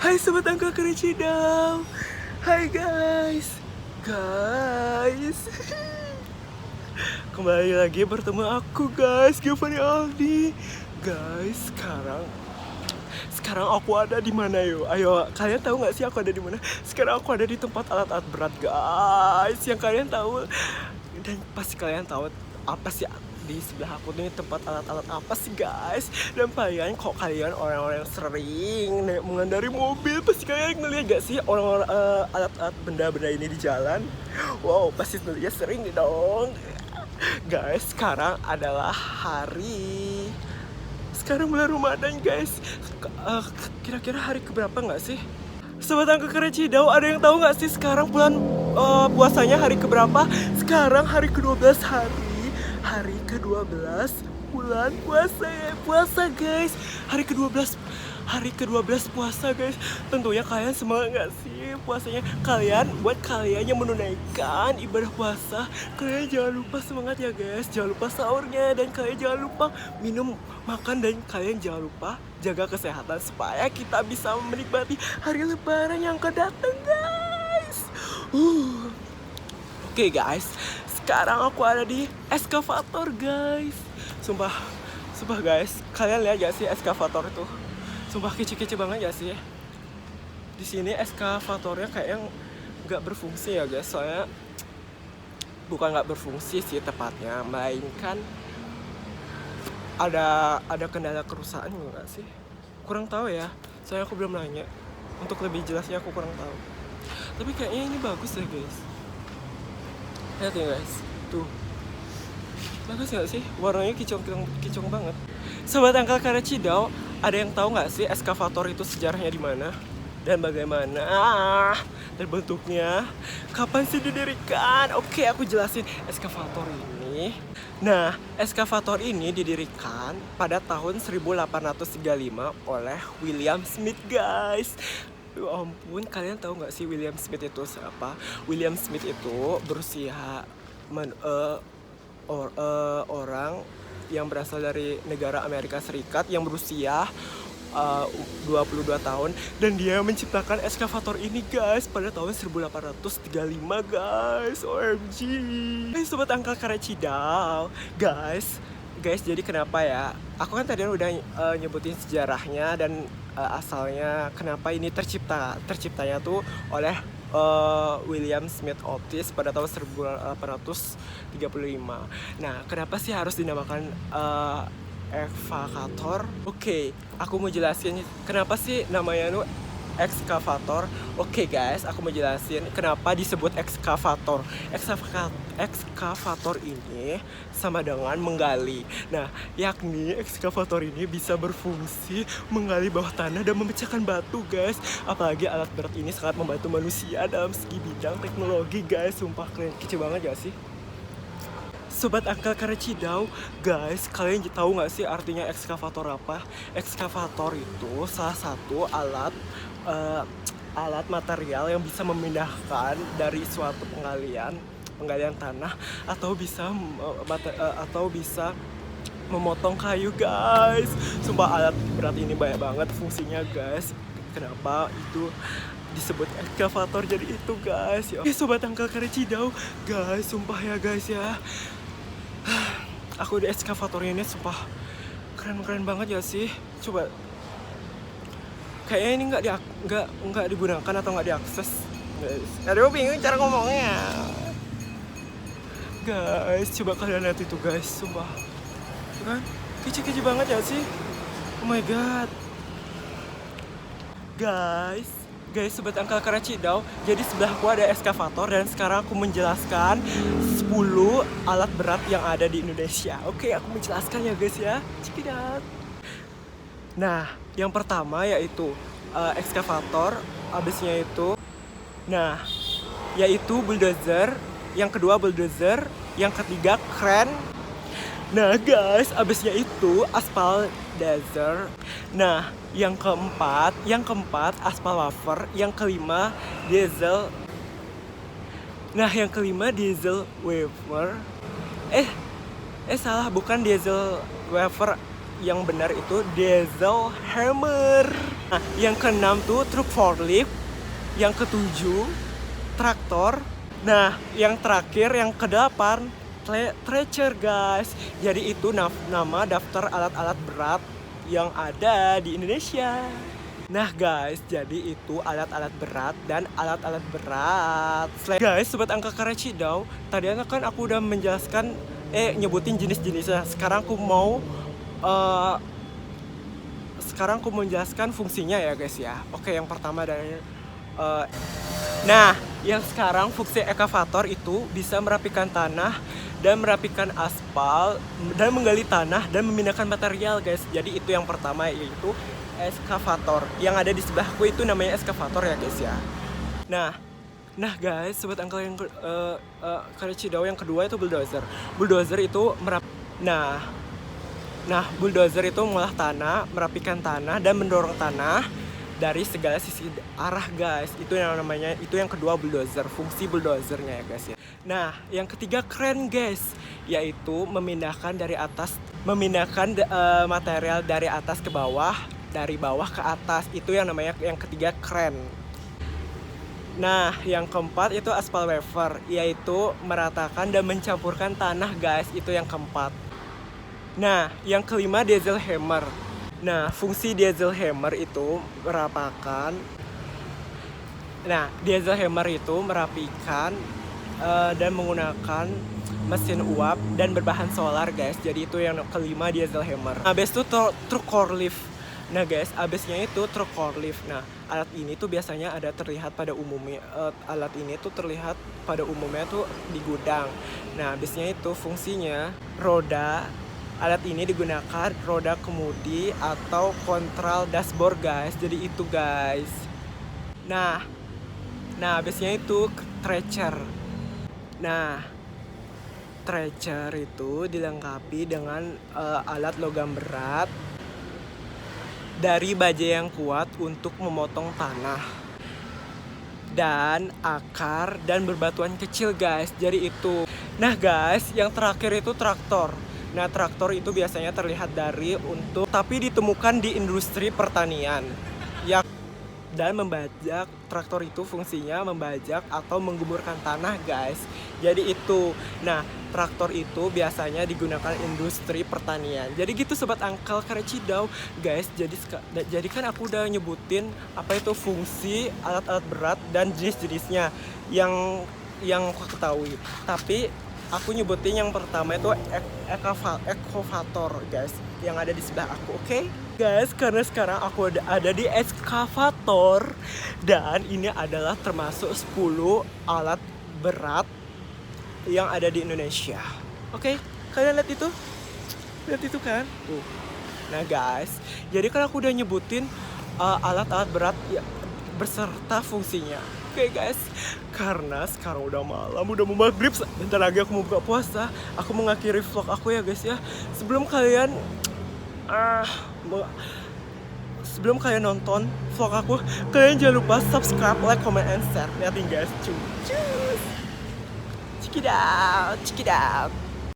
Hai sobat angka kericidau. Hai guys. Kembali lagi bertemu aku guys, Giovanni Aldi. Guys, sekarang aku ada di mana yo? Ayo, kalian tahu nggak sih aku ada di mana? Sekarang aku ada di tempat alat-alat berat guys. Yang kalian tahu dan pasti kalian tahu apa sih di sebelah aku nih tempat alat-alat apa sih guys. Dan kalian orang-orang yang sering mengendarai mobil, pasti kalian ngeliat gak sih orang-orang alat-alat benda-benda ini di jalan. Wow, pasti ngeliat sering dong guys. Sekarang bulan Ramadan guys. Kira-kira hari keberapa nggak sih? Sobat angka kericidau, ada yang tahu nggak sih sekarang bulan puasanya hari keberapa? Sekarang hari ke-12 hari ke-12 bulan puasa ya. Puasa guys. Hari ke-12 puasa guys. Tentunya kalian semangat gak sih puasanya? Buat kalian yang menunaikan ibadah puasa, kalian jangan lupa semangat ya guys. Jangan lupa sahurnya, dan kalian jangan lupa minum, makan, dan kalian jangan lupa jaga kesehatan supaya kita bisa menikmati hari lebaran yang akan datang guys. Oke guys, sekarang aku ada di eskavator guys. Sumpah guys, kalian lihat gak sih eskavator itu? Sumpah kece-kece banget gak sih? Di sini eskavatornya kayak yang nggak berfungsi ya guys. Soalnya bukan nggak berfungsi sih tepatnya, melainkan ada kendala kerusakan nggak sih? Kurang tahu ya. Soalnya aku belum nanya. Untuk lebih jelasnya aku kurang tahu. Tapi kayaknya ini bagus ya guys. Lihat ya guys, tuh bagus gak sih? Warnanya kicong banget. Sobat angka kericidau, ada yang tahu nggak sih eskavator itu sejarahnya di mana dan bagaimana terbentuknya? Kapan sih didirikan? Oke, aku jelasin eskavator ini. Nah, eskavator ini didirikan pada tahun 1835 oleh William Smith guys. Ya ampun, kalian tahu nggak sih William Smith itu siapa? William Smith itu berusia orang yang berasal dari negara Amerika Serikat yang berusia 22 tahun, dan dia menciptakan eskavator ini guys pada tahun 1835 guys. OMG. Hai sobat angka kericidau guys, jadi kenapa ya? Aku kan tadi udah nyebutin sejarahnya dan asalnya kenapa ini terciptanya tuh oleh William Smith Otis pada tahun 1835. Nah, kenapa sih harus dinamakan ekskavator? Oke, aku mau jelasin kenapa sih namanya tuh ekskavator. Oke guys, aku mau jelasin kenapa disebut ekskavator. Ekskavator ini sama dengan menggali. Nah, yakni ekskavator ini bisa berfungsi menggali bawah tanah dan memecahkan batu guys. Apalagi alat berat ini sangat membantu manusia dalam segi bidang teknologi guys. Sumpah keren, kece banget gak sih? Sobat angka kericidau guys, kalian tahu nggak sih artinya ekskavator apa? Ekskavator itu salah satu alat material yang bisa memindahkan dari suatu penggalian tanah, atau bisa memotong kayu guys. Sumpah alat berat ini banyak banget fungsinya guys. Kenapa itu disebut ekskavator jadi itu guys ya. Sobat angka kericidau guys, sumpah ya guys ya. Aku di ekskavator ini sumpah keren banget ya sih. Coba kayaknya ini nggak digunakan atau nggak diakses guys. Aduh, bingung cara ngomongnya guys. Coba kalian lihat itu guys, sumpah kan kece banget ya sih. Oh my god guys, sobat angka kericidau, jadi sebelahku ada ekskavator dan sekarang aku menjelaskan 10 alat berat yang ada di Indonesia. Oke, aku menjelaskan ya guys ya. Check it out. Nah, yang pertama yaitu ekskavator, abisnya itu yaitu bulldozer, yang kedua bulldozer, yang ketiga kren. Nah guys, abisnya itu aspal dozer. Nah, yang keempat aspal wafer, yang kelima diesel. Nah, yang kelima diesel wafer. Salah, bukan diesel wafer. Yang benar itu diesel hammer. Nah, yang keenam tuh truk forklift, yang ketujuh traktor. Nah, yang terakhir yang kedelapan treasure guys. Jadi itu nama daftar alat-alat berat yang ada di Indonesia. Nah guys, jadi itu alat-alat berat dan alat-alat berat. Guys, sobat angka Karacidau, tadi kan aku udah menjelaskan nyebutin jenis-jenisnya. Sekarang aku mau menjelaskan fungsinya ya guys ya. Oke, yang pertama dari nah, yang sekarang fungsi ekavator itu bisa merapikan tanah dan merapikan aspal dan menggali tanah dan memindahkan material guys. Jadi itu yang pertama, yaitu eskavator. Yang ada di sebelahku itu namanya eskavator ya guys ya. Nah guys, sobat angkel yang Karacidau, yang kedua itu bulldozer. Bulldozer itu bulldozer itu mengolah tanah, merapikan tanah dan mendorong tanah dari segala sisi arah guys. Itu yang kedua bulldozer, fungsi bulldozernya ya guys ya. Nah, yang ketiga kren guys, yaitu memindahkan material dari atas ke bawah, dari bawah ke atas. Itu yang namanya yang ketiga kren. Nah, yang keempat itu aspal waver, yaitu meratakan dan mencampurkan tanah guys. Itu yang keempat. Nah, yang kelima diesel hammer. Nah, fungsi diesel hammer itu merapikan. Dan menggunakan mesin uap dan berbahan solar guys. Jadi itu yang kelima diesel hammer. Nah, abis itu truk forklift. Nah guys, abisnya itu truk forklift. Nah, alat ini tuh biasanya terlihat pada umumnya tuh di gudang. Nah, abisnya itu fungsinya roda. Alat ini digunakan roda kemudi atau kontrol dashboard guys. Jadi itu guys. Nah, habisnya itu treasure. Nah, treasure itu dilengkapi dengan alat logam berat dari baja yang kuat untuk memotong tanah dan akar dan berbatuan kecil guys. Jadi itu. Nah guys, yang terakhir itu traktor. Nah, traktor itu biasanya terlihat tapi ditemukan di industri pertanian. Dan membajak, traktor itu fungsinya membajak atau menggemburkan tanah guys. Jadi itu. Nah, traktor itu biasanya digunakan industri pertanian. Jadi gitu sobat angkel Karacidau guys. Jadi kan aku udah nyebutin apa itu fungsi alat-alat berat dan jenis-jenisnya yang aku ketahui. Tapi aku nyebutin yang pertama itu ekavator guys, yang ada di sebelah aku. Oke? Guys, karena sekarang aku ada di ekskavator dan ini adalah termasuk 10 alat berat yang ada di Indonesia. Oke, kalian lihat itu kan? Nah guys, jadi kan aku udah nyebutin alat-alat berat berserta fungsinya. Oke guys, karena sekarang udah malam, udah mau maghrib, bentar lagi aku mau buka puasa. Aku mengakhiri vlog aku ya guys ya. Sebelum kalian nonton vlog aku, kalian jangan lupa subscribe, like, comment, and share. Lihatin guys, check it out.